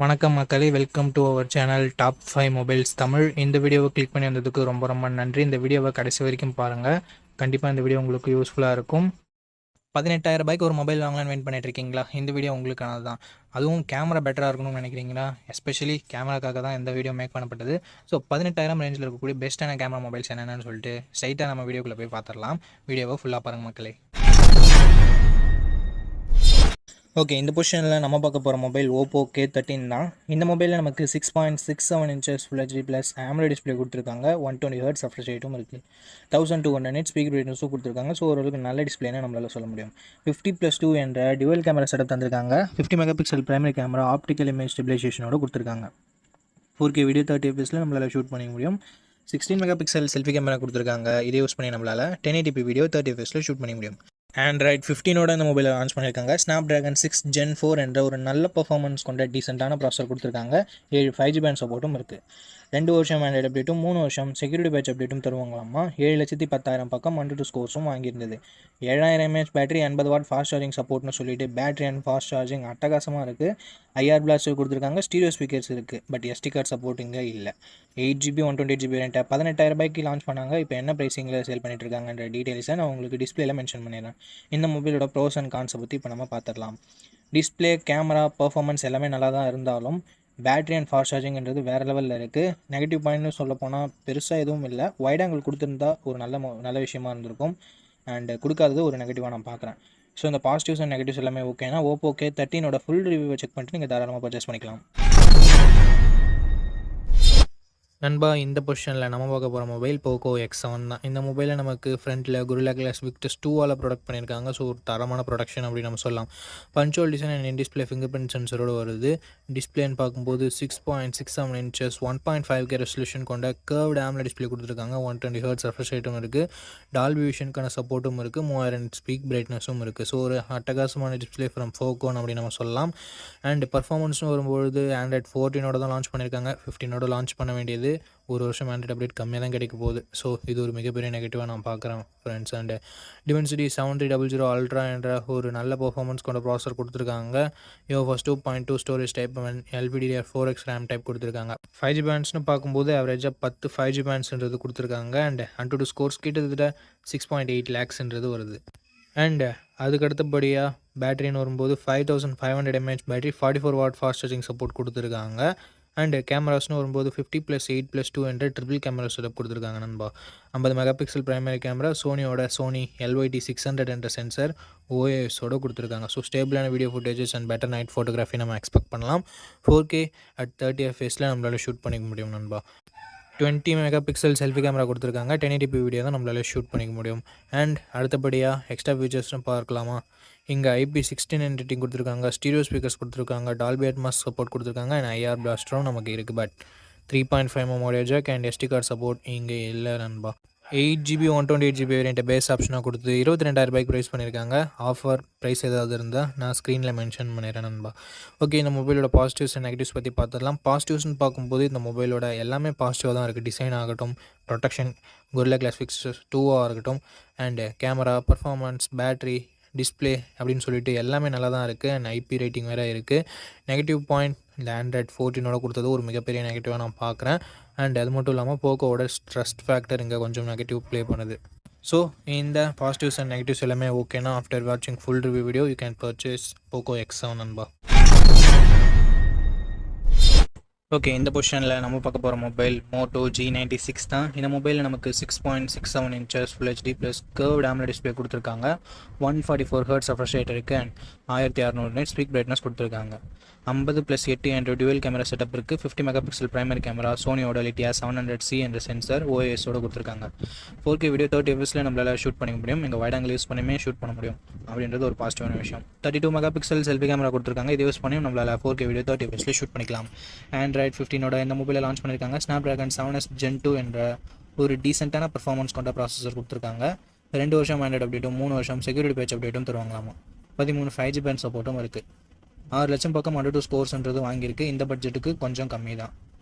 வணக்கம் மக்களே, welcome to our channel top 5 mobiles Tamil. இந்த வீடியோவை கிளிக் பண்ணி வந்ததுக்கு ரொம்ப ரொம்ப நன்றி. இந்த வீடியோவை கடைசி வரைக்கும் பாருங்கள். கண்டிப்பாக இந்த வீடியோ உங்களுக்கு யூஸ்ஃபுல்லாக இருக்கும். 18,000 ரூபாய்க்கு ஒரு மொபைல் வாங்கலாம்னு வெயிட் பண்ணிட்டு இருக்கீங்களா? இந்த வீடியோ உங்களுக்கானது தான். அதுவும் கேமரா பெட்டராக இருக்கணும்னு நினைக்கிறீங்களா? எஸ்பெஷலி கேமராக்காக தான் இந்த வீடியோ மேக் பண்ணப்பட்டது. ஸோ 18,000 ரேஞ்சில் இருக்கக்கூடிய பெஸ்ட்டான கேமரா மொபைல்ஸ் என்னென்னு சொல்லிட்டு ஸ்ட்ரைட்டாக நம்ம வீடியோக்குள்ளே போய் பார்த்துடலாம். வீடியோவை ஃபுல்லாக பாருங்கள் மக்களே. ஓகே, இந்த பொசிஷனில் நம்ம பார்க்க போகிற மொபைல் ஓப்போ K13 தான். இந்த மொபைலில் நமக்கு 6.67 inches full HD plus AMOLED display கொடுத்துருக்காங்க. 120 Hz ரெஃப்ரெஷ் ரேட்டும் இருக்குது. 1200 nits ஸ்பீக்கர் பிரைட்னஸும் கொடுத்துருக்காங்க. ஸோ ஓரளவுக்கு நல்ல டிஸ்பிளேன்னு நம்மளால் சொல்ல முடியும். 50+2 என்ற டுவல் கேமரா செட்டப் தந்திருக்காங்க. 50 megapixel primary camera optical image ஸ்டெபிலைசேஷனோட கொடுத்துருக்காங்க. 4K வீடியோ 30 fps நம்மளால் ஷூட் பண்ணிக்க முடியும். 16 மெகாபிக்சல் செல்ஃபி கேமரா கொடுத்துருக்காங்க. இதை யூஸ் பண்ணி நம்மளால் 1080p வீடியோ 30 fps ஷூட் பண்ணிக்க முடியும். ஆண்ட்ராய்ட் 15ஓட இந்த மொபைலை லான்ச் பண்ணியிருக்காங்க. Snapdragon 6 Gen 4 என்ற ஒரு நல்ல பர்ஃபார்மன்ஸ் கொண்ட டீசெண்டான ப்ராசஸர் கொடுத்துருக்காங்க. 7 5G பேண்ட் சப்போர்ட்டும் இருக்குது. 2 வருஷம் ஆண்ட்ராய்டு அப்டேட்டும் 3 வருஷம் செக்யூரிட்டி பேட்ச் அப்டேட்டும் தருவாங்களாமா. 7,10,000 பக்கம் 1-2 ஸ்கோர்ஸும் வாங்கியிருந்தது. 7000 mAh battery, 80 watt fast charging சப்போர்ட்னு சொல்லிட்டு பேட்டரி அண்ட் ஃபாஸ்ட் சார்ஜிங் அட்டகாசமாக இருக்குது. IR பிளாஸ்டர் கொடுத்துருக்காங்க. ஸ்டீரியோ ஸ்பீக்கர்ஸ் இருக்குது. பட் SD கார்டு சப்போர்ட் இங்கே இல்லை. 8GB 128GB வேரியண்ட்டை 18,000 ரூபாய்க்கு லான்ச் பண்ணாங்க. இப்போ என்ன ப்ரைஸிங்கில் சேல் பண்ணிட்டு இருக்காங்கன்ற டீட்டெயில்ஸை நான் உங்களுக்கு டிஸ்பிளேல மென்ஷன் பண்ணிடுறேன். இந்த மொபைலோட ப்ரோஸ் அண்ட் கான்ஸை பற்றி இப்போ நம்ம பார்த்துடலாம். டிஸ்பிளே, கேமரா, பர்ஃபார்மன்ஸ் எல்லாமே நல்லா தான் இருந்தாலும் பேட்டரி அண்ட் ஃபாஸ்ட் சார்ஜிங்கிறது வேறு லெவலில் இருக்குது. நெகட்டிவ் பாயிண்ட்னு சொல்ல போனால் பெருசாக எதுவும் இல்லை. வைட் ஆங்கிள் கொடுத்துருந்தா ஒரு நல்ல விஷயமா இருந்திருக்கும். அண்ட் கொடுக்காதது ஒரு நெகட்டிவாக நான் பார்க்குறேன். ஸோ இந்த பாசிட்டிவ்ஸ் அண்ட் நெகட்டிவ்ஸ் எல்லாமே ஓகேனா ஓப்போ K13ஓட ஃபுல் ரிவ்யூவை செக் பண்ணிட்டு நீங்கள் தாராளமாக பர்ச்சேஸ் பண்ணிக்கலாம். நண்பா, இந்த பொசிஷனில் நம்ம பார்க்க போகிற மொபைல் போக்கோ X7 தான். இந்த மொபைலில் நமக்கு ஃப்ரண்ட்டில் Gorilla Glass Victus 2ஆல் ப்ரொடக்ட் பண்ணியிருக்காங்க. ஸோ ஒரு தரமான ப்ரொடக்ஷன் அப்படின்னு நம்ம சொல்லலாம். பஞ்சுவல் design and in display fingerprint சென்சரோடு வருது. டிஸ்பிளேன்னு பார்க்கும்போது 6.67 இன்ச்சஸ் 1.5K ரெசல்யூஷன் கொண்ட கர்வ்டு AMOLED டிஸ்பிளே கொடுத்துருக்காங்க. 120 Hz ரெஃப்ரெஷ் ரேட்டும் இருக்குது. டால்பி விஷனுக்கான சப்போர்ட்டும் இருக்குது. 3000 ஸ்பீக் பிரைட்னஸும் இருக்குது. ஸோ ஒரு அட்டகாசமான டிஸ்பிளே ஃப்ரம் ஃபோக்கோன் அப்படின்னு நம்ம சொல்லலாம். அண்ட் பர்ஃபார்மன்ஸும் வரும்பொழுது ஆண்ட்ராய்ட் 14ஓட தான் லான்ச் பண்ணியிருக்காங்க. 15ஓட லான்ச் பண்ண வேண்டியது. ஒரு வருஷம் ஆண்ட்ராய்ட் அப்டேட் கம்மியாக தான் கிடைக்க போகுது. ஸோ இது ஒரு மிகப்பெரிய நெகட்டிவாக நான் பார்க்குறேன் ஃப்ரெண்ட்ஸ். அண்ட் Dimensity 7300 Ultra என்ற ஒரு நல்ல பர்ஃபார்மன்ஸ் கொண்ட ப்ராசஸர் கொடுத்துருக்காங்க. UFS 2.2 storage type, LPDDR4X RAM type கொடுத்துருக்காங்க. 5G பேண்ட்ஸ்னு பார்க்கும்போது ஆவரேஜாக 10 5G பேண்ட்ஸ்ன்றது கொடுத்துருக்காங்க. அண்ட் Antutu ஸ்கோர்ஸ் கிட்டத்தட்ட 6.8 lakhsன்றது வருது. அண்ட் அதுக்கு அடுத்தபடியாக பேட்டரின்னு வரும்போது 5500 mAh battery, 44 what fast charging support கொடுத்துருக்காங்க. அண்ட் கேமராஸ்னு வரும்போது 50+8+2 என்ற ட்ரிபிள் கேமரா செட்டப் கொடுத்துருக்காங்க நண்பா. 50 megapixel primary camera, Sony LYT600 என்ற சென்சர் OISோட கொடுத்துருக்காங்க. ஸோ ஸ்டேபிளான video footages and better night photography நம்ம எக்ஸ்பெக்ட் பண்ணலாம். 4K at 30 fps நம்மளால் ஷூட் பண்ணிக்க முடியும் நண்பா. 20 மெகாபிக்சல் செல்ஃபி கேமரா கொடுத்துருக்காங்க. 1080p வீடியோ தான் நம்மளால் ஷூட் பண்ணிக்க முடியும். அண்ட் அடுத்தபடியாக எக்ஸ்ட்ரா ஃபீச்சர்ஸ்னு பார்க்கலாமா? இங்கே IP69 ரேட்டிங் கொடுத்துருக்காங்க. ஸ்டீரியோ ஸ்பீக்கர்ஸ் கொடுத்துருக்காங்க. டால்பி அட்மாஸ் சப்போர்ட் கொடுத்துருக்காங்க. அண்ட் IR பிளாஸ்டரும் நமக்கு இருக்குது. But 3.5mm audio jack and SD card support இங்கே இல்லை நண்பா. 8GB 128GB வேரியண்ட்டை பேஸ் ஆப்ஷனாக கொடுத்து 22,000 ரூபாய்க்கு ப்ரைஸ் பண்ணியிருக்காங்க. ஆஃபர் ப்ரைஸ் ஏதாவது இருந்தால் நான் ஸ்க்ரீனில் மென்ஷன் பண்ணிடுறேன் நண்பா. ஓகே, இந்த மொபைலோட பாசிட்டிவ்ஸ் அண்ட் நெகட்டிவ்ஸ் பற்றி பார்த்துடலாம். பாசிட்டிவ்ஸ்னு பார்க்கும்போது இந்த மொபைலோட எல்லாமே பாசிட்டிவாக தான் இருக்குது. டிசைன் ஆகட்டும், ப்ரொடெக்ஷன், Gorilla Glass Victus 2ஆக இருக்கட்டும், and camera, performance, battery, display அப்படின்னு சொல்லிட்டு எல்லாமே நல்லா தான் இருக்குது. அண்ட் IP ரேட்டிங் வேறு இருக்குது. நெகட்டிவ் பாயிண்ட் இந்த ஆண்ட்ராய்ட் 14ஓட கொடுத்தது ஒரு மிகப்பெரிய நெகட்டிவாக நான் பார்க்குறேன். அண்ட் அது மட்டும் இல்லாமல் போக்கோவோட ட்ரஸ்ட் ஃபேக்டர் இங்கே கொஞ்சம் நெகட்டிவ் ப்ளே பண்ணுது. ஸோ இந்த பாசிட்டிவ்ஸ் அண்ட் நெகட்டிவ்ஸ் எல்லாமே ஓகேனா ஆஃப்டர் வாட்சிங் full review video you can purchase Poco X7 நண்பா. ஓகே, இந்த பொசிஷனில் நம்ம பார்க்க போகிற மொபைல் மோட்டோ G96 தான். இந்த மொபைலில் நமக்கு 6.67 inches full HD plus curved AMOLED display கொடுத்துருக்காங்க. 144 Hz ரெஃப்ரெஷ் ரேட் இருக்குது. அண்ட் 1600 nits ஸ்பீக் பிரைட்னஸ் கொடுத்துருக்காங்க. 50+8 என்ற டுவல் கேமரா செட்டப் இருக்குது. 50 மெகாபிக்சல் பிரைமரி கேமரா, சோனியோட LTR700C என்ற சென்சர் OISோட கொடுத்துருக்காங்க. 4K வீடியோ 30 fps நம்மளால் ஷூட் பண்ணிக்க முடியும். இங்கே வைட் ஆங்கிள் யூஸ் பண்ணியுமே ஷூட் பண்ண முடியும் அப்படின்றது ஒரு பாசிட்டிவான விஷயம். 32 மெகாபிக்சல் செல்ஃபி கேமரா கொடுத்துருக்காங்க. இதை யூஸ் பண்ணியும் நம்மளால் 4K வீடியோ 30 fps ஷூட் பண்ணிக்கலாம். ஆண்ட்ராய்ட் 15ஓட இந்த மொபைலை லான்ச் பண்ணியிருக்காங்க. Snapdragon 7S Gen 2 என்ற ஒரு டீசெண்டான பர்ஃபார்மன்ஸ் கொண்ட ப்ராசஸர் கொடுத்துருக்காங்க. 2 வருஷம் ஆண்ட்ராய்டு அப்டேட்டும் 3 வருஷம் செக்யூரிட்டி பேட்ச் அப்டேட்டும் தருவாங்களாமா. 13 5G பேண்ட் சப்போர்ட்டும் இருக்குது. 6 லட்சம் பக்கம் 1-2 ஸ்கோர்ஸ்ன்றது வாங்கியிருக்கு. இந்த பட்ஜெட்டுக்கு கொஞ்சம் கம்மி தான்.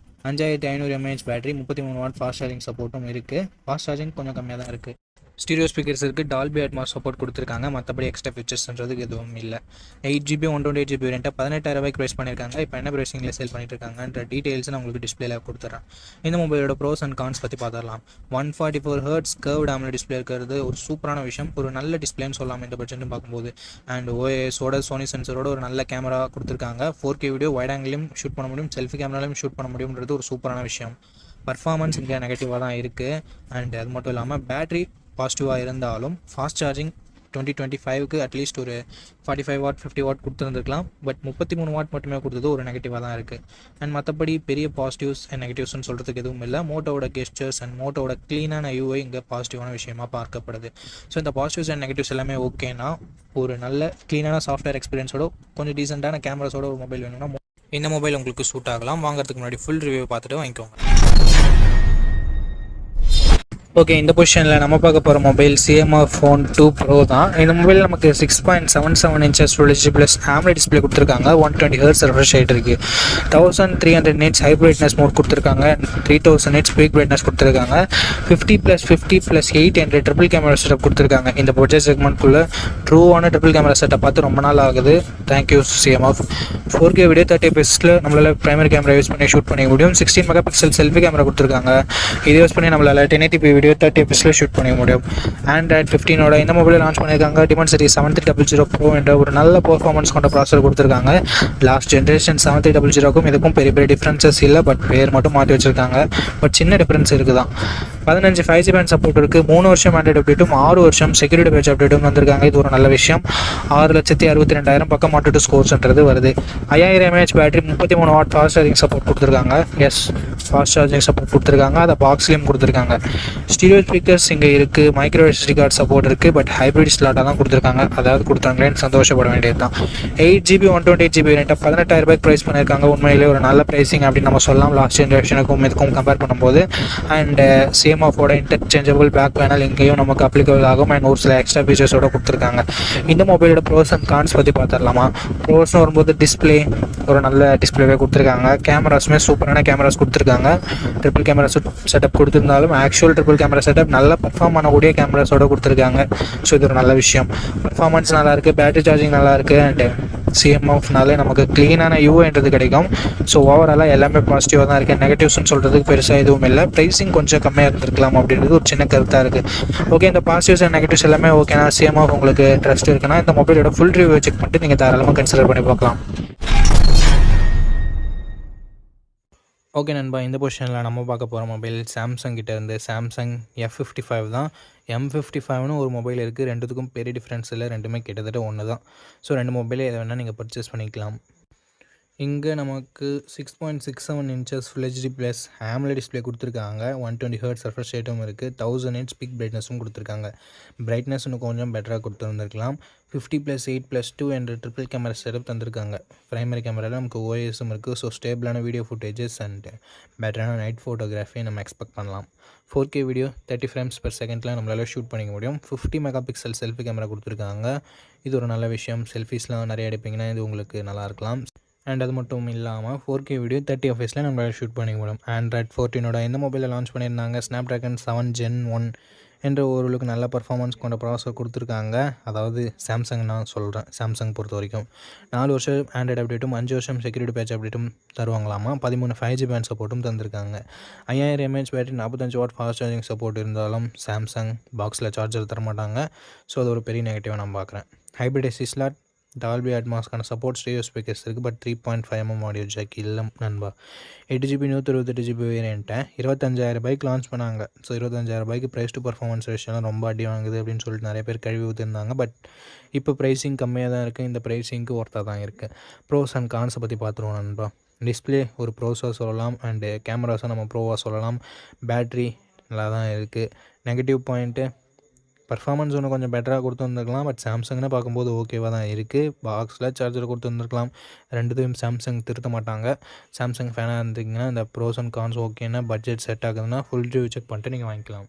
5500 mAh battery, 33 what fast charging சப்போர்ட்டும் இருக்குது. ஃபாஸ்ட் சார்ஜிங் கொஞ்சம் கம்மியாக தான் இருக்குது. ஸ்டீரியோ ஸ்பீக்கர்ஸ் இருக்குது, டால்பி அட்மாஸ் சப்போர்ட் கொடுத்துருக்காங்க. மற்றபடி எக்ஸ்ட்ரா ஃபீச்சர்ஸ்ன்றதுக்கு எதுவும் இல்லை. 8GB 128GB வேரியண்ட்டாக 18,000 ப்ரைஸ் பண்ணியிருக்காங்க. இப்போ என்ன ப்ரைஸிங்கில் சேல் பண்ணிட்டு இருக்காங்கன்ற டீட்டெயில்ஸ் நான் உங்களுக்கு டிஸ்பிளேல கொடுத்துறேன். இந்த மொபைலோட ப்ரோஸ் அண்ட் கான்ஸ் பற்றி பார்த்துடலாம். 144 Hz கர்வ்டு AMOLED டிஸ்பிளே இருக்கிறது ஒரு சூப்பரான விஷயம், ஒரு நல்ல டிஸ்பிளேன்னு சொல்லலாம் இந்த பட்ஜெட்னு பார்க்கும்போது. அண்ட் ஓஎஸோட சோனி சென்சரோட ஒரு நல்ல கேமரா கொடுத்துருக்காங்க. 4K வீடியோ வைட் ஆங்கிலையும் ஷூட் பண்ண முடியும், செல்ஃபி கேமராலையும் ஷூட் பண்ண முடியும்ன்றது ஒரு சூப்பரான விஷயம். பர்ஃபார்மன்ஸ் இங்கே நெகட்டிவாக தான் இருக்குது. அண்ட் அது மட்டும் இல்லாமல் பேட்டரி பாசிட்டிவாக இருந்தாலும் ஃபாஸ்ட் சார்ஜிங் 2025க்கு அட்லீஸ்ட் ஒரு 45 வாட் 50 வாட் கொடுத்துருந்துருக்கலாம். பட் 33 வாட் மட்டுமே கொடுத்தது ஒரு நெகட்டிவாக தான் இருக்குது. அண்ட் மற்றபடி பெரிய பாசிட்டிவ்ஸ் அண்ட் நெகட்டிவ்ஸ்னு சொல்கிறதுக்கு எதுவும் இல்லை. மோட்டோவோட கெஸ்டர்ஸ் அண்ட் மோட்டோவோட க்ளீனான யூஐ இங்கே பாசிட்டிவான விஷயமாக பார்க்கப்படுது. ஸோ இந்த பாசிட்டிவ்ஸ் அண்ட் நெகட்டிவ்ஸ் எல்லாமே ஓகேனா ஒரு நல்ல க்ளீனான சாஃப்ட்வேர் எக்ஸ்பீரியன்ஸோட கொஞ்சம் டீசெண்டான கேமராஸோட ஒரு மொபைல் வேணும்னா இந்த மொபைல் உங்களுக்கு சூட் ஆகலாம். வாங்குறதுக்கு முன்னாடி ஃபுல் ரிவ்யூ பார்த்துட்டு வாங்கிக்கோங்க. ஓகே, இந்த பொசிஷனில் நம்ம பார்க்க போகிற மொபைல் CMF Phone 2 Pro தான். இந்த மொபைல் நமக்கு 6.77 inches Full HD plus AMOLED display கொடுத்துருக்காங்க. 120 Hz ரெஃப்ரெஷ் ரேட் இருக்குது. 1300 nits ஹை பிரைட்னஸ் மோட் கொடுத்துருக்காங்க. 3000 nits பீக் பிரைட்னஸ் கொடுத்துருக்காங்க. 50+50+8 என்ற ட்ரிபிள் கேமரா செட்டப் கொடுத்துருக்காங்க. இந்த பட்ஜெட் செக்மெண்ட்குள்ளே ட்ரூவான ட்ரிபிள் கேமரா செட்டப் பார்த்து ரொம்ப நாள் ஆகுது. Thank you CMF. 4K video 30fps நம்மளால் ப்ரைமரி கேமரா யூஸ் பண்ணி ஷூட் பண்ணிக்க முடியும். 16 MP செல்ஃபி கேமரா கொடுத்துருக்காங்க. இதை யூஸ் பண்ணி நம்மளால் 1080p வீடியோ 30fps ஷூட் பண்ணிக்க முடியும். Android 15ஓட இந்த மொபைலை லான்ச் பண்ணியிருக்காங்க. Dimensity 7300 Pro என்ற ஒரு நல்ல பெர்ஃபார்மன்ஸ் கொண்ட ப்ராசஸர் கொடுத்துருக்காங்க. லாஸ்ட் ஜென்ரேஷன் 7300க்கும் இதுக்கும் பெரிய பெரிய டிஃப்ரென்சஸ் இல்லை. பட் பேர் மட்டும் மாற்றி வச்சுருக்காங்க. பட் சின்ன டிஃப்ரென்ஸ் இருக்குது தான். 15 5G பேண்ட் சப்போர்ட் இருக்குது. 3 வருஷம் ஆண்ட்ராய்டு அப்டேட்டும் 6 வருஷம் செக்யூரிட்டி பேட்ச் அப்டேட்டும் வந்திருக்காங்க. இது ஒரு நல்ல விஷயம். 6,62,000 பக்கம் மாட்டு ஸ்கோர்ஸ்ன்றது வருது. 5000 mAh battery, 33 what fast charging support கொடுத்துருக்காங்க. ஃபாஸ்ட் சார்ஜிங் சப்போர்ட் கொடுத்துருக்காங்க. அதை பாக்ஸ்லேயும் கொடுத்துருக்காங்க. ஸ்டீரியோ ஸ்பீக்கர்ஸ் இங்கே இருக்குது. மைக்ரோ SD கார்டு சப்போர்ட் இருக்குது. பட் ஹைப்ரிட் ஸ்லாட்டாக தான் கொடுத்துருக்காங்க. அதாவது கொடுத்தாங்களேன்னு சந்தோஷப்பட வேண்டியது தான். 8GB 128GB வேரியண்ட்டாக 18,000 ப்ரைஸ் பண்ணியிருக்காங்க. உண்மையிலே ஒரு நல்ல ப்ரைஸிங் அப்படின்னு நம்ம சொல்லலாம் லாஸ்ட் ஜென்ரேஷனுக்கும் இதுக்கும் கம்பேர் பண்ணும்போது. அண்ட் CMF-ஓட இன்டர்சேஞ்சபிள் பேக் பேனல் இங்கேயும் நமக்கு அப்ளிகபிள் ஆகும். அண்ட் ஒரு சில எக்ஸ்ட்ரா ஃபீச்சர்ஸோட கொடுத்துருக்காங்க. இந்த மொபைலோட ப்ரோஸ் அண்ட் கான்ஸ் பற்றி பார்த்துடலாமா? ப்ரோஸ்னு வரும்போது டிஸ்பிளே ஒரு நல்ல டிஸ்பிளேவே கொடுத்துருக்காங்க. கேமராஸுமே சூப்பரான கேமராஸ் கொடுத்துருக்காங்க. ட்ரிபிள் கேமரா செட்டப் கொடுத்துருந்தாலும் ஆக்சுவல் ட்ரிபிள் கேமரா செட்டப் நல்லா பர்ஃபார்ம் பண்ணக்கூடிய கேமராஸோட கொடுத்துருக்காங்க. ஸோ இது ஒரு நல்ல விஷயம். பர்ஃபார்மன்ஸ் நல்லாயிருக்கு, பேட்டரி சார்ஜிங் நல்லாயிருக்கு. அண்ட் CMF-னாலே நமக்கு க்ளீனான யூஐன்றது கிடைக்கும். ஸோ ஓவராலாக எல்லாமே பாசிட்டிவாக தான் இருக்குது. நெகட்டிவ்ஸ்னு சொல்கிறதுக்கு பெருசாக எதுவும் இல்லை. ப்ரைஸிங் கொஞ்சம் கம்மியாக இருந்திருக்கலாம் அப்படின்றது ஒரு சின்ன கருத்தாக இருக்குது. ஓகே, இந்த பாசிட்டிவ்ஸ் அண்ட் நெகட்டிவ்ஸ் எல்லாமே ஓகேனா CMF உங்களுக்கு ட்ரஸ்ட் இருக்குன்னா இந்த மொபைலோட ஃபுல் ரிவ்யூ செக் பண்ணிட்டு நீங்கள் தாராளமாக கன்சிடர் பண்ணி பார்க்கலாம். ஓகே நண்பா, இந்த பொசிஷனில் நம்ம பார்க்க போகிற மொபைல் சாம்சங் கிட்டேருந்து சாம்சங் F55 தான். M55னு ஒரு மொபைல் இருக்குது. ரெண்டுத்துக்கும் பெரிய டிஃப்ரென்ஸ் இல்லை. ரெண்டுமே கிட்டத்தட்ட ஒன்று தான். ஸோ ரெண்டு மொபைலே எதை வேணால் நீங்கள் பர்ச்சேஸ் பண்ணிக்கலாம். இங்கே நமக்கு 6.67 inches Full HD plus AMOLED display கொடுத்துருக்காங்க. 120 Hz ரெஃப்ரெஷ் ரேட்டும் இருக்குது. 1000 nits பீக் பிரைட்னஸும் கொடுத்துருக்காங்க. பிரைட்னஸ் இன்னும் கொஞ்சம் பெட்டராக கொடுத்துருந்துருக்கலாம். 50+8+2 என்ற ட்ரிபிள் கேமரா செட்டப் தந்திருக்காங்க. ப்ரைமரி கேமராவில் நமக்கு OISம் இருக்குது. ஸோ ஸ்டேபிளான வீடியோ ஃபுட்டேஜஸ் அண்ட் பெட்டரான நைட் ஃபோட்டோகிராஃபி நம்ம எக்ஸ்பெக்ட் பண்ணலாம். 4K வீடியோ 30 frames/second நம்மளால் ஷூட் பண்ணிக்க முடியும். 50 MP செல்ஃபி கேமரா கொடுத்துருக்காங்க. இது ஒரு நல்ல விஷயம். செல்ஃபீஸ்லாம் நிறைய எடுப்பீங்கன்னா இது உங்களுக்கு நல்லா இருக்கலாம். அண்ட் அது மட்டும் இல்லாமல் 4K வீடியோ 30fps நம்மளால் ஷூட் பண்ணிக்க முடியும். Android 14ஓட இந்த மொபைலில் லான்ச் பண்ணியிருந்தாங்க. Snapdragon 7 Gen 1 என்ற ஓரளவுக்கு நல்ல பர்ஃபார்மன்ஸ் கொண்ட ப்ராசஸர் கொடுத்துருக்காங்க. அதாவது சாம்சங் நான் சொல்கிறேன். சாம்சங் பொறுத்த வரைக்கும் 4 வருஷம் ஆண்ட்ராய்டு அப்டேட்டும் 5 வருஷம் செக்யூரிட்டி பேட்ச் அப்டேட்டும் தருவாங்களாமா. 13 5G பேண்ட் சப்போர்ட்டும் தந்திருக்காங்க. 5000 mAh battery, 45 watt fast charging support இருந்தாலும் சாம்சங் பாக்ஸில் சார்ஜர் தரமாட்டாங்க. ஸோ அது ஒரு பெரிய நெகட்டிவாக நான் பார்க்குறேன். ஹைப்ரிட் SD ஸ்லாட், டால்பி அட்மாஸ்க்கான சப்போர்ட், ஸ்டீரியோ ஸ்பீக்கர்ஸ் இருக்குது. பட் 3.5mm ஆடியோ ஜாக் இல்லை நண்பா. 8GB 128GB வேரியண்ட்டை 25,000 லான்ச் பண்ணாங்க. ஸோ 25,000 ப்ரைஸ் டு பர்ஃபார்மன்ஸ் ரேஷியோலாம் ரொம்ப அடி வாங்குது அப்படின்னு சொல்லிட்டு நிறைய பேர் கழுவி ஊற்றிருந்தாங்க. பட் இப்போ ப்ரைஸிங் கம்மியாக தான் இருக்குது. இந்த ப்ரைஸிங்க்கு ஒர்த்தாக தான் இருக்குது. ப்ரோஸ் அண்ட் கான்ஸை பற்றி பார்த்துருவோம் நண்பா. டிஸ்பிளே ஒரு ப்ரோஸாக சொல்லலாம். அண்டு கேமராஸை நம்ம ப்ரோவாக சொல்லலாம். பேட்ரி நல்லா தான் இருக்குது. நெகட்டிவ் பாயிண்ட்டு பர்ஃபார்மன்ஸ் ஒன்று கொஞ்சம் பெட்டராக கொடுத்துருந்துருக்கலாம். பட் சாம்சங்னு பார்க்கும்போது ஓகேவாக தான் இருக்குது. பாக்ஸில் சார்ஜர் கொடுத்துருந்துருக்கலாம். ரெண்டுத்தையும் சாம்சங் திருத்த மாட்டாங்க. சாம்சங் ஃபேனாக இருந்தீங்கன்னா இந்த ப்ரோஸ் அண்ட் கான்ஸ் ஓகேன்னா பட்ஜெட் செட் ஆகுதுன்னா ஃபுல் ரிவ்யூ செக் பண்ணிட்டு நீங்கள் வாங்கிக்கலாம்.